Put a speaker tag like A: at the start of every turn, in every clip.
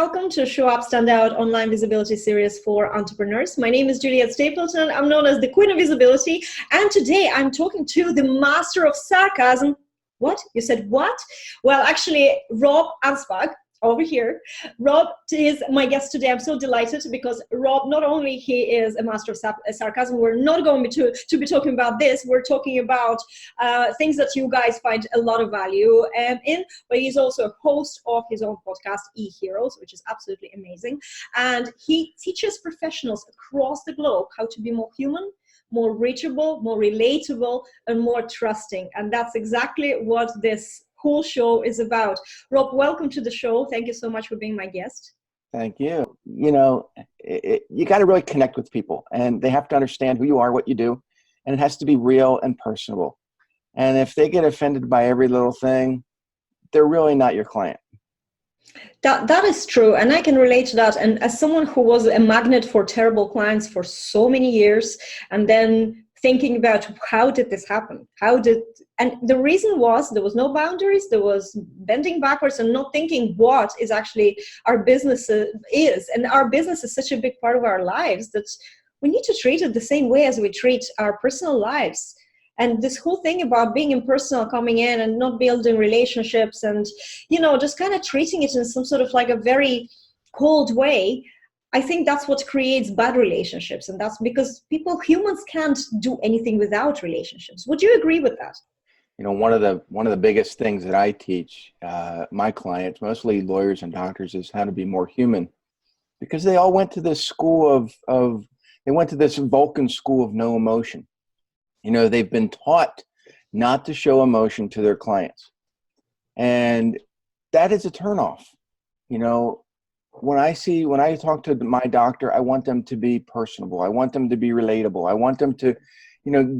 A: welcome to Show Up, Stand Out online visibility series for entrepreneurs. My name is Juliette Stapleton. I'm known as the Queen of Visibility. And today I'm talking to the master of sarcasm. What? You said what? Well, actually, Rob Anspach over here. Rob is my guest today. I'm so delighted because Rob, not only he is a master of sarcasm, we're not going to be talking about this. We're talking about things that you guys find a lot of value in, but he's also a host of his own podcast, E-Heroes, which is absolutely amazing. And he teaches professionals across the globe how to be more human, more reachable, more relatable, and more trusting. And that's exactly what this whole show is about. Rob, welcome to the show. Thank you so much for being my guest.
B: Thank you. You know, you got to really connect with people, and they have to understand who you are, what you do, and it has to be real and personable. And if they get offended by every little thing, they're really not your client.
A: That is true, and I can relate to that. And as someone who was a magnet for terrible clients for so many years, and then thinking about how did this happen? And the reason was there was no boundaries, there was bending backwards and not thinking what is actually our business is. And our business is such a big part of our lives that we need to treat it the same way as we treat our personal lives. And this whole thing about being impersonal, coming in and not building relationships and, just kind of treating it in some sort of like a very cold way, I think that's what creates bad relationships. And that's because humans can't do anything without relationships. Would you agree with that?
B: You know, one of the biggest things that I teach my clients, mostly lawyers and doctors, is how to be more human, because they all went to this school they went to this Vulcan school of no emotion. You know, they've been taught not to show emotion to their clients. And that is a turnoff. You know, when I talk to my doctor, I want them to be personable. I want them to be relatable. I want them to,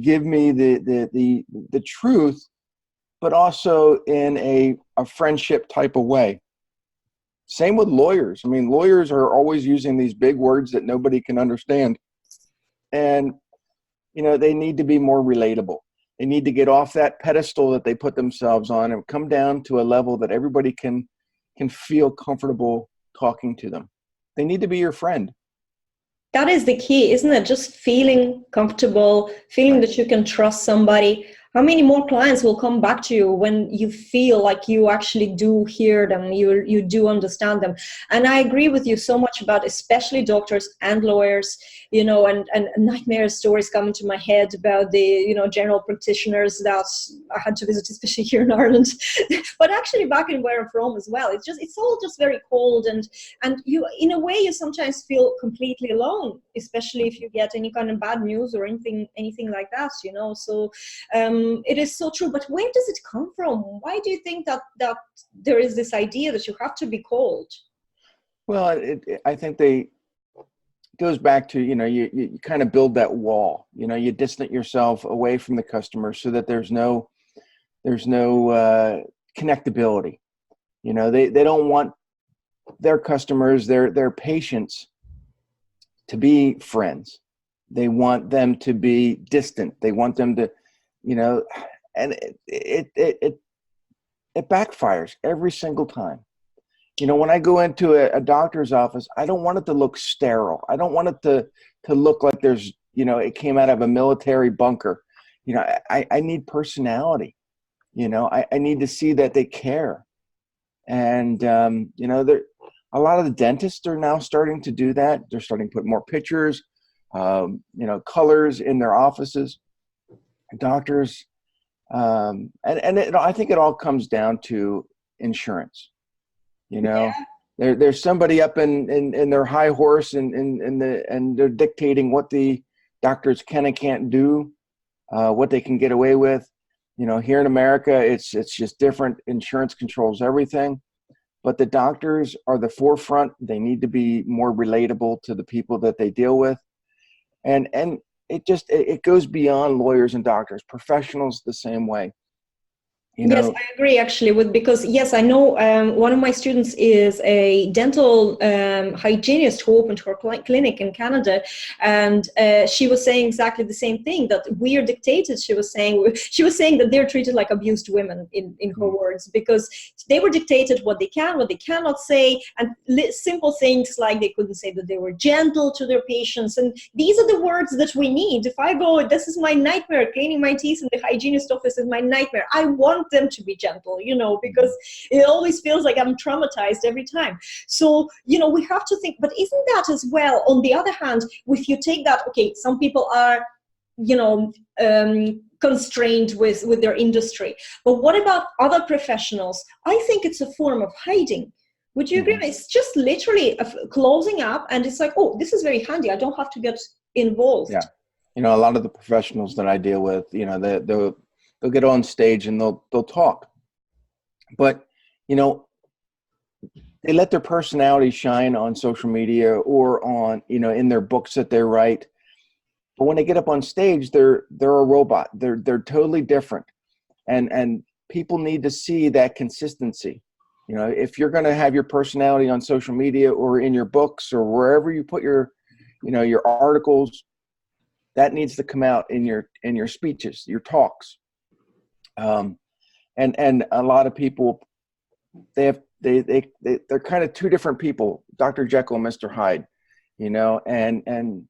B: give me the truth, but also in a friendship type of way. Same with lawyers. I mean, lawyers are always using these big words that nobody can understand. And, they need to be more relatable. They need to get off that pedestal that they put themselves on and come down to a level that everybody can feel comfortable talking to them. They need to be your friend.
A: That is the key, isn't it? Just feeling comfortable, feeling that you can trust somebody. How many more clients will come back to you when you feel like you actually do hear them, you do understand them? And I agree with you so much about especially doctors and lawyers, and nightmare stories coming to my head about the, general practitioners that I had to visit, especially here in Ireland, but actually back in where I'm from as well. It's all just very cold, and you, in a way, you sometimes feel completely alone, especially if you get any kind of bad news or anything like that, So it is so true. But where does it come from? Why do you think that there is this idea that you have to be cold?
B: Well, I think it goes back to, you kind of build that wall, you distance yourself away from the customer so that there's no connectability. They don't want their customers, their patients, to be friends. They want them to be distant. They want them to, and it backfires every single time. When I go into a doctor's office, I don't want it to look sterile. I don't want it to look like there's, it came out of a military bunker. I need personality. I need to see that they care. And, a lot of the dentists are now starting to do that. They're starting to put more pictures, colors in their offices. Doctors, I think it all comes down to insurance.
A: Yeah.
B: There's somebody up in their high horse and they're dictating what the doctors can and can't do, what they can get away with. Here in America, it's just different. Insurance controls everything, but the doctors are the forefront. They need to be more relatable to the people that they deal with, and it goes beyond lawyers and doctors. Professionals the same way.
A: Yes, I agree actually because yes, I know one of my students is a dental hygienist who opened her clinic in Canada, and she was saying exactly the same thing, that we are dictated. She was saying that they're treated like abused women in her words, because they were dictated what they can, what they cannot say, and simple things like they couldn't say that they were gentle to their patients. And these are the words that we need. If I go, this is my nightmare, cleaning my teeth in the hygienist office is my nightmare, I want them to be gentle, because it always feels like I'm traumatized every time. So, we have to think, but isn't that as well, on the other hand, if you take that, okay, some people are, constrained with their industry, but what about other professionals? I think it's a form of hiding. Would you agree? It's just literally closing up, and it's like, oh, this is very handy, I don't have to get involved.
B: Yeah. A lot of the professionals that I deal with, they'll get on stage and they'll talk, but they let their personality shine on social media or on in their books that they write. But when they get up on stage, they're a robot. They're totally different, and people need to see that consistency. If you're going to have your personality on social media or in your books or wherever you put your articles, that needs to come out in your speeches, your talks. And a lot of people, they're kind of two different people, Dr. Jekyll and Mr. Hyde, and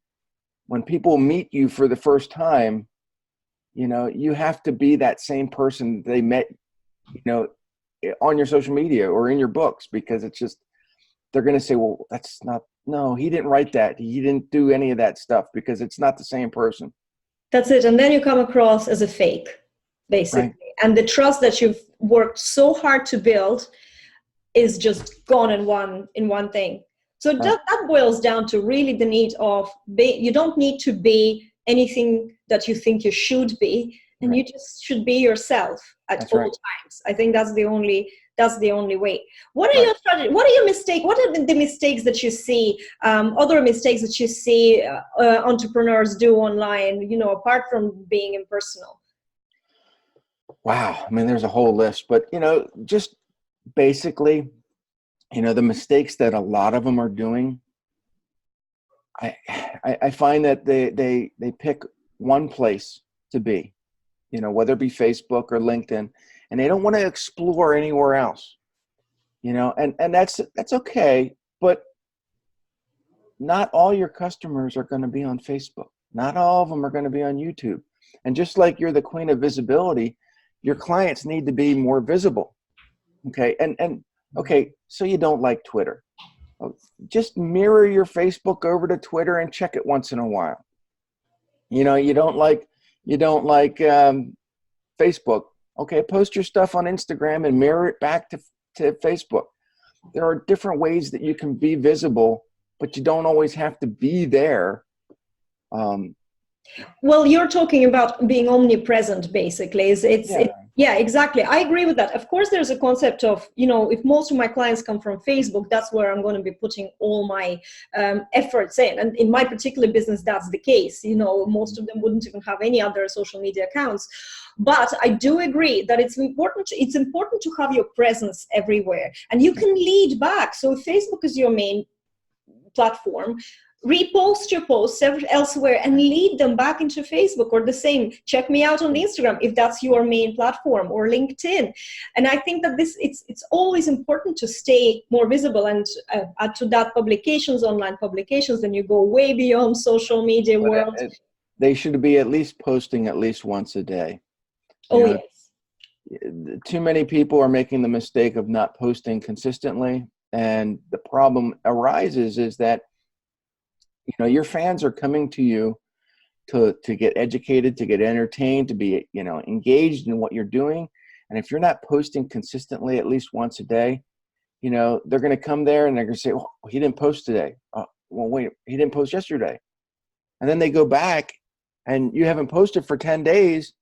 B: when people meet you for the first time, you have to be that same person they met, on your social media or in your books, because it's just, they're going to say, well, no, he didn't write that. He didn't do any of that stuff, because it's not the same person.
A: That's it. And then you come across as a fake, basically. Right. And the trust that you've worked so hard to build is just gone in one thing. So right. that boils down to really the need of, you don't need to be anything that you think you should be, and right. you just should be yourself at that's all right. times. I think that's the only way. What are right. your strategies? What are your mistakes? What are the mistakes that you see, other mistakes that you see entrepreneurs do online, apart from being impersonal?
B: Wow. I mean, there's a whole list, but, just basically, the mistakes that a lot of them are doing, I find that they pick one place to be, whether it be Facebook or LinkedIn, and they don't want to explore anywhere else, and that's okay, but not all your customers are going to be on Facebook. Not all of them are going to be on YouTube. And just like you're the queen of visibility, your clients need to be more visible. Okay. And okay, so you don't like Twitter. Just mirror your Facebook over to Twitter and check it once in a while. You don't like Facebook. Okay, post your stuff on Instagram and mirror it back to Facebook. There are different ways that you can be visible, but you don't always have to be there.
A: Well, you're talking about being omnipresent, basically. Yeah, exactly. I agree with that. Of course, there's a concept of, if most of my clients come from Facebook, that's where I'm going to be putting all my efforts in. And in my particular business, that's the case. Most of them wouldn't even have any other social media accounts. But I do agree that it's important to have your presence everywhere. And you can lead back. So if Facebook is your main platform, repost your posts elsewhere and lead them back into Facebook, or the same, check me out on Instagram if that's your main platform, or LinkedIn. And I think that it's always important to stay more visible, and add to that online publications, then you go way beyond social media world.
B: They should be at least posting at least once a day.
A: Yes.
B: Too many people are making the mistake of not posting consistently, and the problem arises is that your fans are coming to you to get educated, to get entertained, to be engaged in what you're doing. And if you're not posting consistently at least once a day, they're going to come there and they're going to say, "Oh, he didn't post today. Oh, well, wait, he didn't post yesterday." And then they go back and you haven't posted for 10 days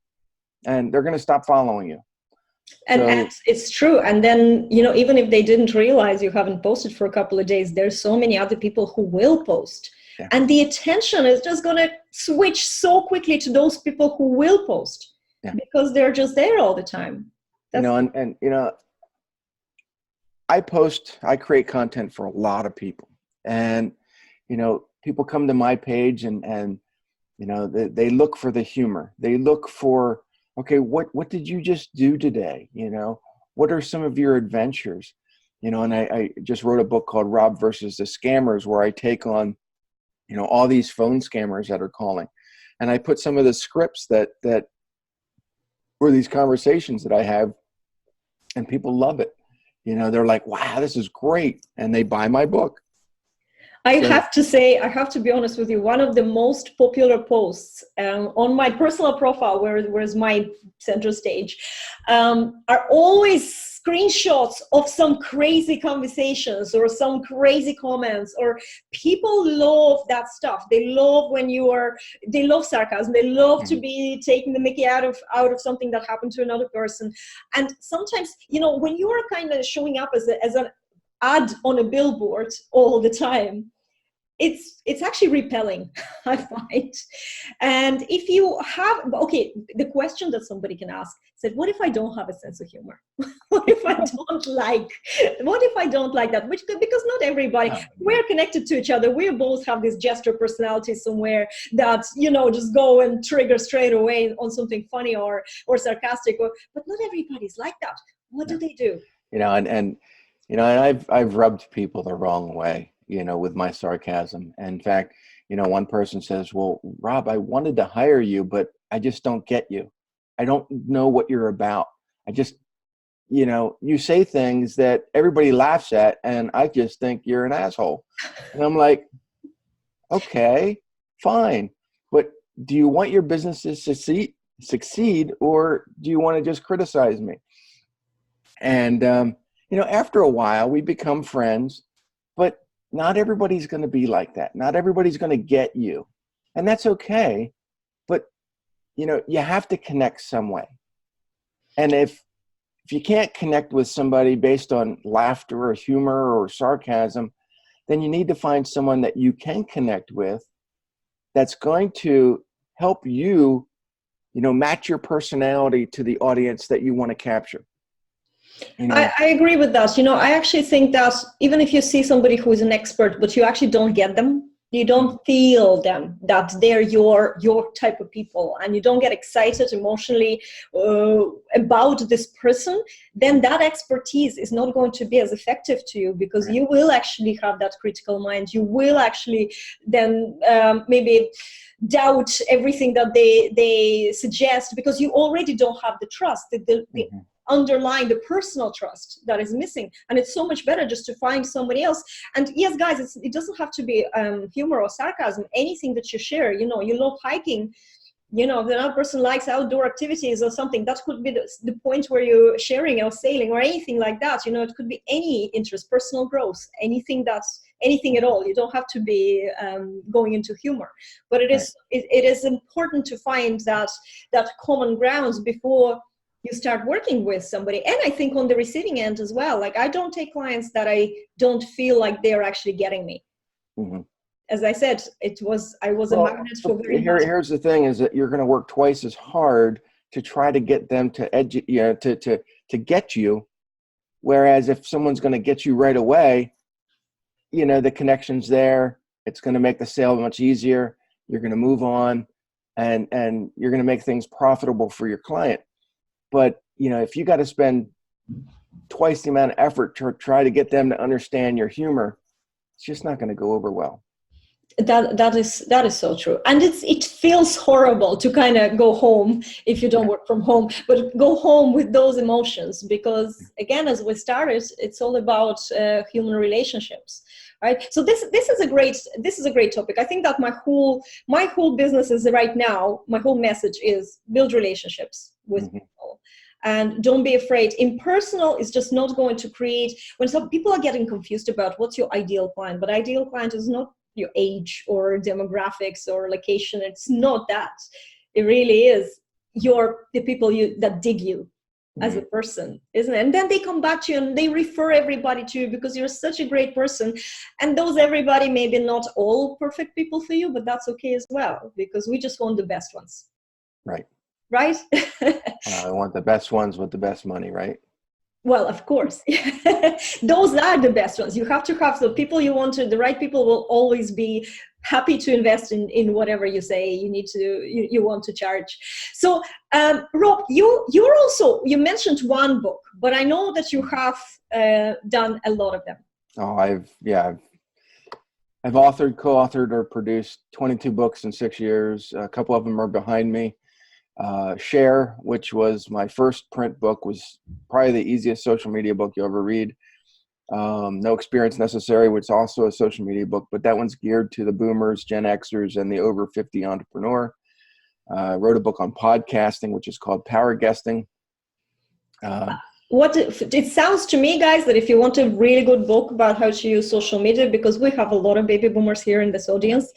B: and they're going to stop following you.
A: And it's true. And then, even if they didn't realize you haven't posted for a couple of days, there's so many other people who will post. Yeah. And the attention is just going to switch so quickly to those people who will post, because they're just there all the time.
B: You
A: That's
B: know, and you know, I create content for a lot of people, and you know, people come to my page and you know, they look for the humor. They look for, okay, what did you just do today? You know, what are some of your adventures? You know, and I just wrote a book called Rob versus the Scammers, where I take on, you know, all these phone scammers that are calling, and I put some of the scripts that were these conversations that I have, and people love it. You know, they're like, wow, this is great, and they buy my book.
A: I
B: So
A: have to say, I have to be honest with you, one of the most popular posts on my personal profile, where's my center stage, are always screenshots of some crazy conversations or some crazy comments, or people love that stuff. They love they love sarcasm. They love to be taking the mickey out of something that happened to another person. And sometimes, you know, when you are kind of showing up as an ad on a billboard all the time, it's actually repelling, I find. And if you have, okay, the question that somebody can ask said, what if I don't have a sense of humor? What if I don't like that? Because not everybody, we're connected to each other. We both have this gesture personality somewhere that, you know, just go and trigger straight away on something funny or sarcastic, but not everybody's like that. What do they do?
B: you know, and you know, and I've rubbed people the wrong way, you know, with my sarcasm. And in fact, you know, one person says, well, Rob, I wanted to hire you, but I just don't get you. I don't know what you're about. I just, you know, you say things that everybody laughs at, and I just think you're an asshole. And I'm like, okay, fine. But do you want your business to succeed, or do you want to just criticize me? And, you know, after a while, we become friends, but not everybody's going to be like that. Not everybody's going to get you. And that's okay. But, you know, you have to connect some way. And if you can't connect with somebody based on laughter or humor or sarcasm, then you need to find someone that you can connect with that's going to help you, you know, match your personality to the audience that you want to capture. You know?
A: I agree with that. You know, I actually think that even if you see somebody who is an expert, but you actually don't get them, you don't feel them, that they're your type of people, and you don't get excited emotionally about this person, then that expertise is not going to be as effective to you, because you will actually have that critical mind. You will actually then maybe doubt everything that they suggest, because you already don't have the trust, the underlying, the personal trust that is missing. And it's so much better just to find somebody else. And yes, guys, it doesn't have to be humor or sarcasm. Anything that you share, you know, you love hiking, you know, if another person likes outdoor activities or something, that could be the point where you're sharing, or sailing or anything like that. You know, it could be any interest, personal growth, anything at all. You don't have to be going into humor, but it is important to find that common grounds before you start working with somebody. And I think on the receiving end as well, like, I don't take clients that I don't feel like they're actually getting me. As I said, I was a magnet for very much.
B: Here's the thing, is that you're going to work twice as hard to try to get them to get you. Whereas if someone's going to get you right away, you know, the connection's there. It's going to make the sale much easier. You're going to move on, and you're going to make things profitable for your client. But, you know, if you got to spend twice the amount of effort to try to get them to understand your humor, it's just not going to go over well.
A: That is so true. And it feels horrible to kind of go home if you don't work from home, but go home with those emotions, because again, as we started, it's all about human relationships. Right. So this is a great topic. I think that my whole business is right now, my whole message is build relationships with people, and don't be afraid. Impersonal is just not going to create, when some people are getting confused about what's your ideal client, but ideal client is not your age or demographics or location. It's not that. It really is the people that dig you as a person, isn't it? And then they come back to you and they refer everybody to you because you're such a great person. And those everybody, maybe not all perfect people for you, but that's okay as well, because we just want the best ones.
B: Right.
A: right?
B: I want the best ones with the best money, right?
A: Well, of course. Those are the best ones. You have to have the people you want to, the right people will always be happy to invest in whatever you say you want to charge. So Rob, you're also, you mentioned one book, but I know that you have done a lot of them.
B: Oh, I've authored, co-authored, or produced 22 books in 6 years. A couple of them are behind me. Share, which was my first print book, was probably the easiest social media book you'll ever read. No Experience Necessary, which is also a social media book, but that one's geared to the boomers, Gen Xers, and the over 50 entrepreneur. Wrote a book on podcasting, which is called Power Guesting.
A: It sounds to me, guys, that if you want a really good book about how to use social media, because we have a lot of baby boomers here in this audience,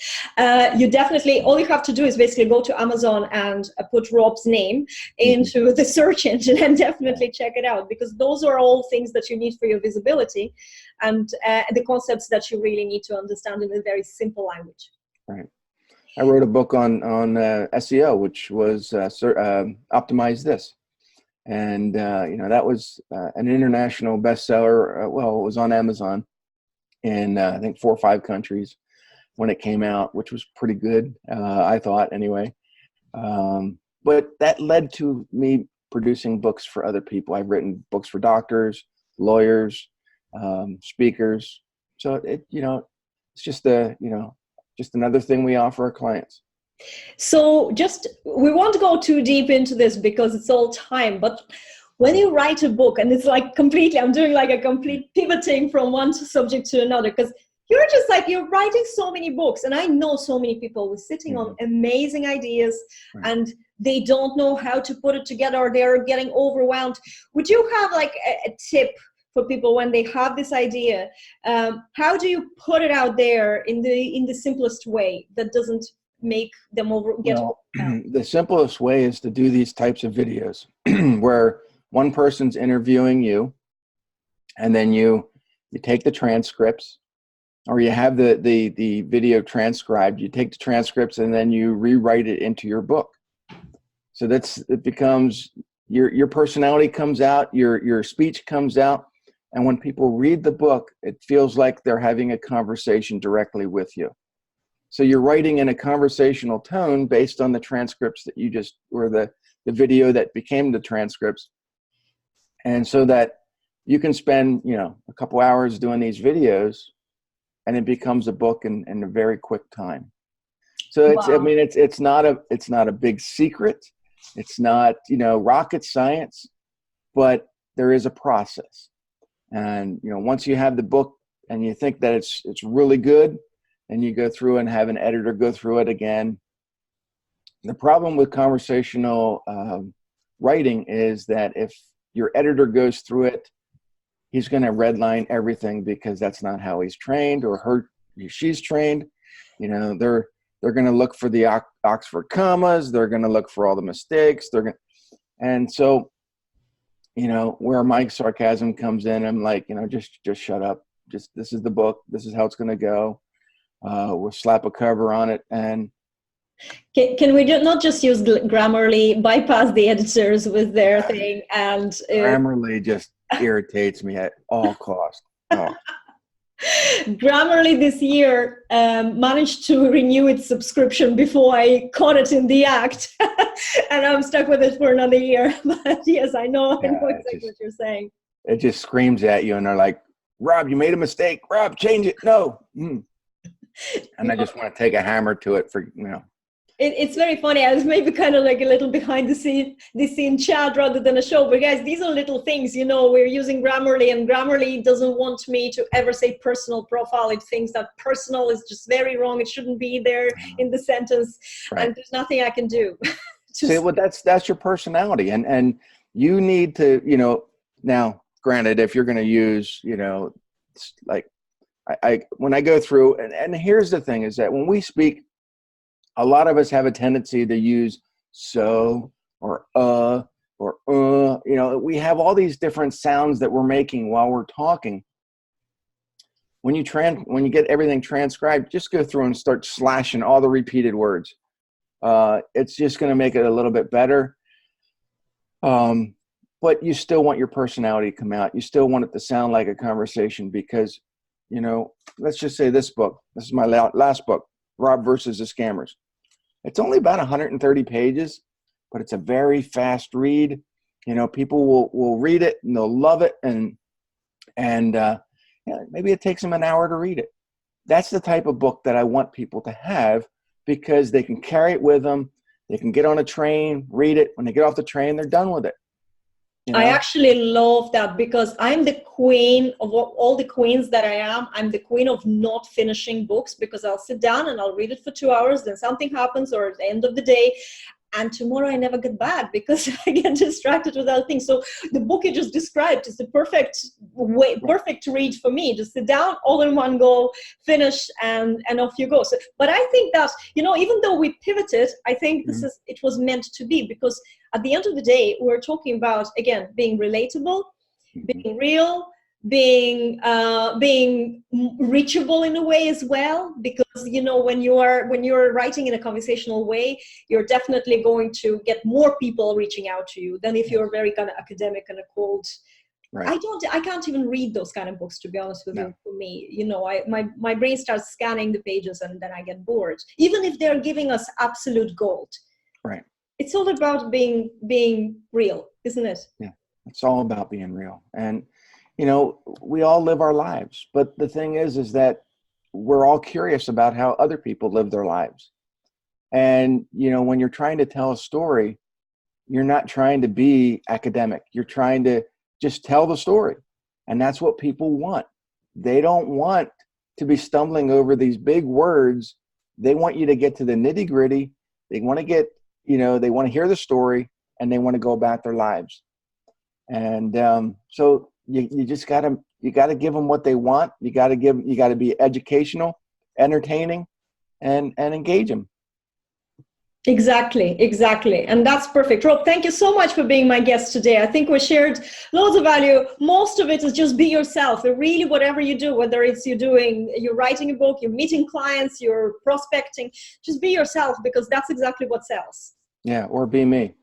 A: you definitely, all you have to do is basically go to Amazon and put Rob's name into the search engine and definitely check it out, because those are all things that you need for your visibility and the concepts that you really need to understand in a very simple language.
B: Right. I wrote a book on SEO, which was Optimize This. And, that was an international bestseller. Well, it was on Amazon in, I think, 4 or 5 countries when it came out, which was pretty good, I thought, anyway. But that led to me producing books for other people. I've written books for doctors, lawyers, speakers. So, it's just just another thing we offer our clients.
A: So we won't go too deep into this because it's all time, but when you write a book, and it's like I'm doing like a complete pivoting from one subject to another, because you're writing so many books, and I know so many people who are sitting on amazing ideas and they don't know how to put it together, or they're getting overwhelmed. Would you have like a tip for people when they have this idea? How do you put it out there in the simplest way that doesn't make them
B: the simplest way is to do these types of videos where one person's interviewing you, and then you take the transcripts, or you have the video transcribed. You take the transcripts and then you rewrite it into your book. So it becomes your personality comes out, your speech comes out, and when people read the book, it feels like they're having a conversation directly with you. So you're writing in a conversational tone based on the transcripts that or the video that became the transcripts. And so that you can spend, a couple hours doing these videos, and it becomes a book in a very quick time. So it's not a big secret. It's not, rocket science, but there is a process. And, once you have the book and you think that it's really good, and you go through and have an editor go through it again. The problem with conversational writing is that if your editor goes through it, he's going to redline everything, because that's not how he's trained, or she's trained. They're going to look for the Oxford commas. They're going to look for all the mistakes. And so, where my sarcasm comes in, I'm like, just shut up. This is the book. This is how it's going to go. We'll slap a cover on it. And
A: can we not just use Grammarly, bypass the editors with their thing? And
B: Grammarly just irritates me at all costs. Oh.
A: Grammarly this year managed to renew its subscription before I caught it in the act, and I'm stuck with it for another year. But yes, I know exactly what you're saying.
B: It just screams at you, and they're like, "Rob, you made a mistake. Rob, change it." No. And I just want to take a hammer to it for.
A: It's very funny. I was maybe kind of like a little behind the scene chat rather than a show. But guys, these are little things, we're using Grammarly, and Grammarly doesn't want me to ever say personal profile. It thinks that personal is just very wrong. It shouldn't be there in the sentence. Right. And there's nothing I can do.
B: See, well, that's your personality. And you need to, now granted, if you're going to use, like when I go through, and here's the thing is that when we speak, a lot of us have a tendency to use so or we have all these different sounds that we're making while we're talking. When you get everything transcribed, just go through and start slashing all the repeated words. It's just going to make it a little bit better. But you still want your personality to come out. You still want it to sound like a conversation because, let's just say this book. This is my last book, Rob versus the Scammers. It's only about 130 pages, but it's a very fast read. People will read it and they'll love it. And maybe it takes them an hour to read it. That's the type of book that I want people to have because they can carry it with them. They can get on a train, read it. When they get off the train, they're done with it.
A: I actually love that because I'm the queen of all the queens that I am. I'm the queen of not finishing books because I'll sit down and I'll read it for 2 hours. Then something happens or at the end of the day. And tomorrow I never get back because I get distracted with other things. So the book you just described is the perfect read for me. Just sit down, all in one go, finish, and off you go. So, but I think that, even though we pivoted, I think it was meant to be because at the end of the day, we're talking about, again, being relatable, being real, being reachable in a way as well, because when you're writing in a conversational way, you're definitely going to get more people reaching out to you than if you're very kind of academic and a cold. Right. I can't even read those kind of books, to be honest with you. For me, my brain starts scanning the pages and then I get bored, even if they're giving us absolute gold. Right. It's all about being real, isn't it?
B: Yeah, it's all about being real. And we all live our lives, but the thing is that we're all curious about how other people live their lives. And, when you're trying to tell a story, you're not trying to be academic. You're trying to just tell the story. And that's what people want. They don't want to be stumbling over these big words. They want you to get to the nitty gritty. They want to get, they want to hear the story and they want to go about their lives. And so you just gotta give them what they want. You gotta be educational, entertaining, and engage them.
A: Exactly. And that's perfect. Rob, thank you so much for being my guest today. I think we shared loads of value. Most of it is just be yourself. And really, whatever you do, whether it's you're writing a book, you're meeting clients, you're prospecting, just be yourself because that's exactly what sells.
B: Yeah, or be me.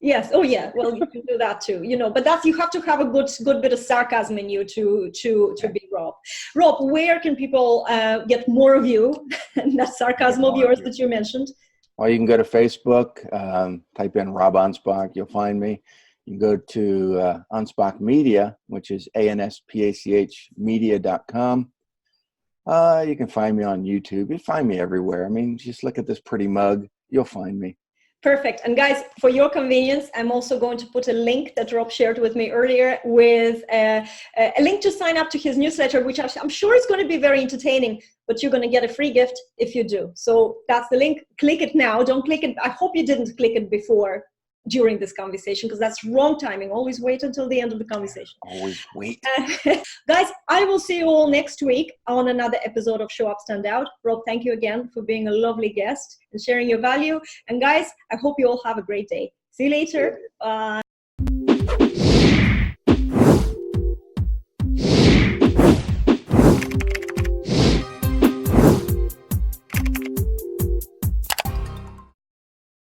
A: Yes. Oh, yeah. Well, you can do that too. But you have to have a good bit of sarcasm in you to be Rob. Rob, where can people get more of you and that sarcasm of yours that you mentioned?
B: Well, you can go to Facebook, type in Rob Anspach, you'll find me. You can go to Anspach Media, which is ANSPACH media.com. You can find me on YouTube. You find me everywhere. I mean, just look at this pretty mug. You'll find me.
A: Perfect. And guys, for your convenience, I'm also going to put a link that Rob shared with me earlier with a link to sign up to his newsletter, which I'm sure is going to be very entertaining, but you're going to get a free gift if you do. So that's the link. Click it now. Don't click it. I hope you didn't click it before during this conversation because that's wrong timing. Always wait until the end of the conversation.
B: Always wait.
A: Guys, I will see you all next week on another episode of Show Up, Stand Out. Rob, thank you again for being a lovely guest and sharing your value. And guys, I hope you all have a great day. See you later. Bye.